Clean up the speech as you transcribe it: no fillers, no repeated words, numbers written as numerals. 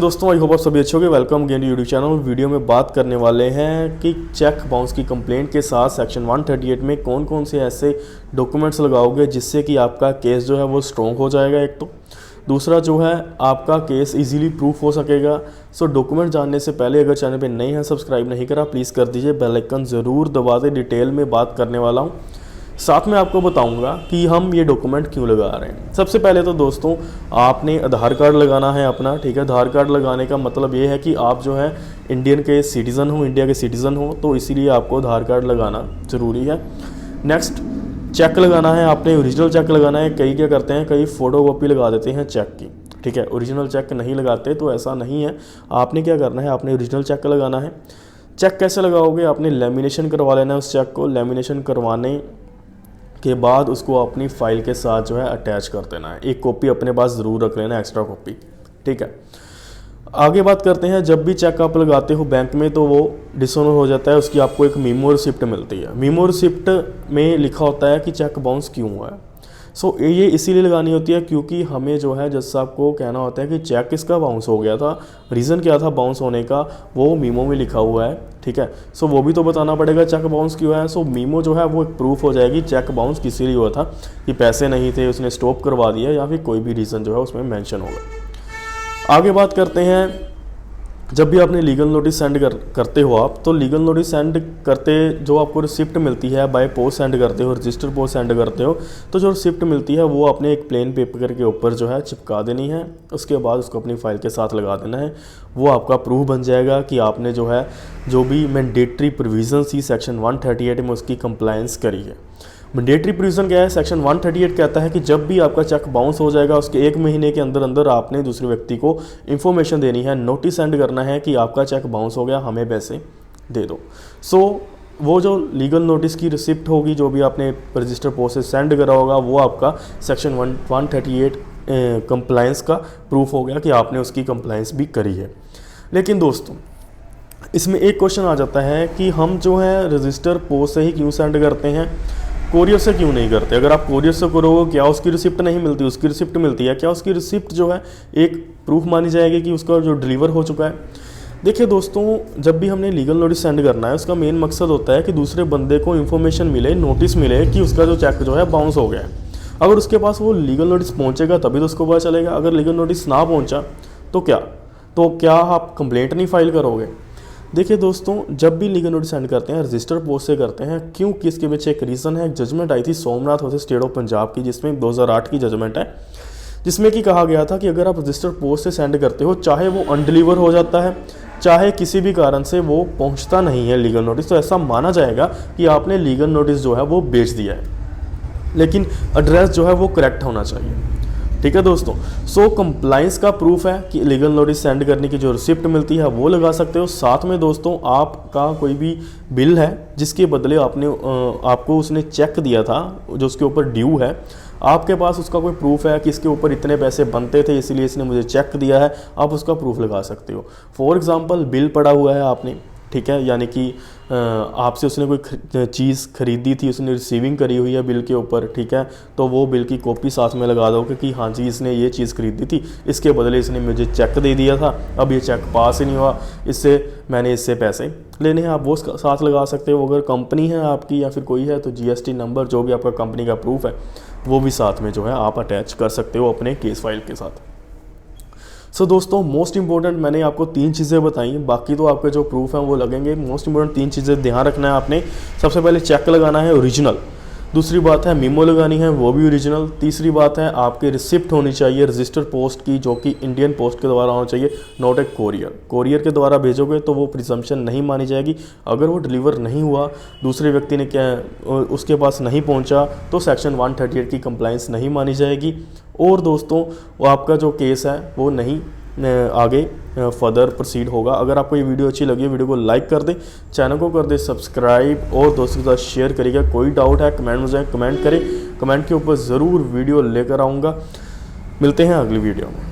दोस्तों I hope आप सभी अच्छे होंगे। Welcome again YouTube channel. Video में बात करने वाले हैं कि चेक बाउंस की कंप्लेंट के साथ सेक्शन 138 में कौन कौन से ऐसे डॉक्यूमेंट्स लगाओगे जिससे कि आपका केस जो है वो स्ट्रॉन्ग हो जाएगा। एक तो दूसरा जो है आपका केस इजीली प्रूफ हो सकेगा। सो डॉक्यूमेंट जानने से पहले अगर चैनल पे नए हैं, सब्सक्राइब नहीं करा, प्लीज़ कर दीजिए, बेल आइकन ज़रूर दबा दें। डिटेल में बात करने वाला हूँ, साथ में आपको बताऊंगा कि हम ये डॉक्यूमेंट क्यों लगा रहे हैं। सबसे पहले तो दोस्तों आपने आधार कार्ड लगाना है अपना, ठीक है। आधार कार्ड लगाने का मतलब ये है कि आप जो है इंडियन के सिटीज़न हो, इंडिया के सिटीज़न हो, तो इसीलिए आपको आधार कार्ड लगाना ज़रूरी है। नेक्स्ट चेक लगाना है आपने, ओरिजिनल चेक लगाना है। कई क्या करते हैं, कई फ़ोटोकॉपी लगा देते हैं चेक की, ठीक है, ओरिजिनल चेक नहीं लगाते, तो ऐसा नहीं है। आपने क्या करना है, आपने ओरिजिनल चेक लगाना है। चेक कैसे लगाओगे, आपने लेमिनेशन करवा लेना है उस चेक को। लेमिनेशन करवाने के बाद उसको अपनी फ़ाइल के साथ जो है अटैच कर देना है। एक कॉपी अपने पास ज़रूर रख लेना, एक्स्ट्रा कॉपी, ठीक है। आगे बात करते हैं, जब भी चेक आप लगाते हो बैंक में तो वो डिसऑनर हो जाता है, उसकी आपको एक मीमो रिसिप्ट मिलती है। मीमो रिसिप्ट में लिखा होता है कि चेक बाउंस क्यों हुआ है। सो ये इसीलिए लगानी होती है क्योंकि हमें जो है जज साहब को कहना होता है कि चेक किसका बाउंस हो गया था, रीज़न क्या था बाउंस होने का, वो मीमो में लिखा हुआ है, ठीक है। सो वो भी तो बताना पड़ेगा चेक बाउंस क्यों है। सो मीमो जो है वो एक प्रूफ हो जाएगी चेक बाउंस किस लिए हुआ था, कि पैसे नहीं थे, उसने स्टॉप करवा दिया, या फिर कोई भी रीज़न जो है उसमें मैंशन होगा। आगे बात करते हैं, जब भी आपने लीगल नोटिस सेंड करते हो आप, तो लीगल नोटिस सेंड करते जो आपको रिसिप्ट मिलती है, बाय पोस्ट सेंड करते हो, रजिस्टर पोस्ट सेंड करते हो, तो जो रिसिप्ट मिलती है वो आपने एक प्लेन पेपर के ऊपर जो है चिपका देनी है। उसके बाद उसको अपनी फ़ाइल के साथ लगा देना है। वो आपका प्रूफ बन जाएगा कि आपने जो है जो भी मैंडेटरी प्रोविज़न थी सेक्शन 138 में उसकी कंप्लायंस करी है। मैंडेटरी प्रोविज़न क्या है, सेक्शन 138 कहता है कि जब भी आपका चेक बाउंस हो जाएगा उसके 1 महीने के अंदर अंदर आपने दूसरे व्यक्ति को इन्फॉर्मेशन देनी है, नोटिस सेंड करना है कि आपका चेक बाउंस हो गया, हमें पैसे दे दो। सो वो जो लीगल नोटिस की रिसिप्ट होगी, जो भी आपने रजिस्टर पोस्ट से सेंड करा होगा, वो आपका सेक्शन 138 कंप्लायंस का प्रूफ हो गया कि आपने उसकी कंप्लायंस भी करी है। लेकिन दोस्तों इसमें एक क्वेश्चन आ जाता है कि हम जो है रजिस्टर पोस्ट से ही क्यों सेंड करते हैं, कोरियर से क्यों नहीं करते। अगर आप कोरियर से करोगे क्या उसकी रिसिप्ट नहीं मिलती, उसकी रिसिप्ट मिलती है। क्या उसकी रिसिप्ट जो है एक प्रूफ मानी जाएगी कि उसका जो डिलीवर हो चुका है। देखिए दोस्तों, जब भी हमने लीगल नोटिस सेंड करना है उसका मेन मकसद होता है कि दूसरे बंदे को इन्फॉर्मेशन मिले, नोटिस मिले कि उसका जो चेक जो है बाउंस हो गया है। अगर उसके पास वो लीगल नोटिस पहुँचेगा तभी तो उसको पता चलेगा। अगर लीगल नोटिस ना पहुँचा तो क्या आप कंप्लेंट नहीं फाइल करोगे। देखिए दोस्तों, जब भी लीगल नोटिस सेंड करते हैं रजिस्टर पोस्ट से करते हैं, क्योंकि इसके पीछे एक रीज़न है। एक जजमेंट आई थी Somnath versus state of Punjab की, जिसमें 2008 की जजमेंट है, जिसमें कि कहा गया था कि अगर आप रजिस्टर पोस्ट से सेंड करते हो, चाहे वो अनडिलीवर हो जाता है, चाहे किसी भी कारण से वो पहुंचता नहीं है लीगल नोटिस, तो ऐसा माना जाएगा कि आपने लीगल नोटिस जो है वो बेच दिया है। लेकिन एड्रेस जो है वो करेक्ट होना चाहिए, ठीक है दोस्तों। सो कंप्लाइंस का प्रूफ है कि लीगल नोटिस सेंड करने की जो रिसिप्ट मिलती है वो लगा सकते हो। साथ में दोस्तों आपका कोई भी बिल है जिसके बदले आपको उसने चेक दिया था जो उसके ऊपर ड्यू है, आपके पास उसका कोई प्रूफ है कि इसके ऊपर इतने पैसे बनते थे इसलिए इसने मुझे चेक दिया है, आप उसका प्रूफ लगा सकते हो। फॉर एग्जांपल बिल पड़ा हुआ है आपने, ठीक है, यानी कि आपसे उसने कोई चीज़ खरीदी थी, उसने रिसीविंग करी हुई है बिल के ऊपर, ठीक है, तो वो बिल की कॉपी साथ में लगा दोगे कि हाँ जी इसने ये चीज़ खरीदी थी, इसके बदले इसने मुझे चेक दे दिया था, अब ये चेक पास ही नहीं हुआ, मैंने इससे पैसे लेने हैं, आप वो साथ लगा सकते हो। अगर कंपनी है आपकी या फिर कोई है तो GST नंबर, जो भी आपका कंपनी का प्रूफ है, वो भी साथ में जो है आप अटैच कर सकते हो अपने केस फाइल के साथ। सो दोस्तों मोस्ट इंपॉर्टेंट मैंने आपको 3 चीज़ें बताई, बाकी तो आपके जो प्रूफ हैं वो लगेंगे। मोस्ट इंपॉर्टेंट 3 चीज़ें ध्यान रखना है आपने। सबसे पहले चेक लगाना है ओरिजिनल, दूसरी बात है मीमो लगानी है वो भी ओरिजिनल, तीसरी बात है आपकी रिसिप्ट होनी चाहिए रजिस्टर पोस्ट की, जो कि इंडियन पोस्ट के द्वारा होना चाहिए, नॉट ए कोरियर के द्वारा भेजोगे तो वो प्रिजम्पशन नहीं मानी जाएगी। अगर वो डिलीवर नहीं हुआ, दूसरे व्यक्ति ने उसके पास नहीं पहुंचा, तो सेक्शन 138 की कंप्लायंस नहीं मानी जाएगी। और दोस्तों वो आपका जो केस है वो नहीं आगे फर्दर प्रोसीड होगा। अगर आपको ये वीडियो अच्छी लगी, वीडियो को लाइक कर दें, चैनल को कर दें सब्सक्राइब, और दोस्तों के साथ शेयर करिएगा। कोई डाउट है कमेंट में जाए कमेंट करें, कमेंट के ऊपर ज़रूर वीडियो लेकर आऊँगा। मिलते हैं अगली वीडियो में।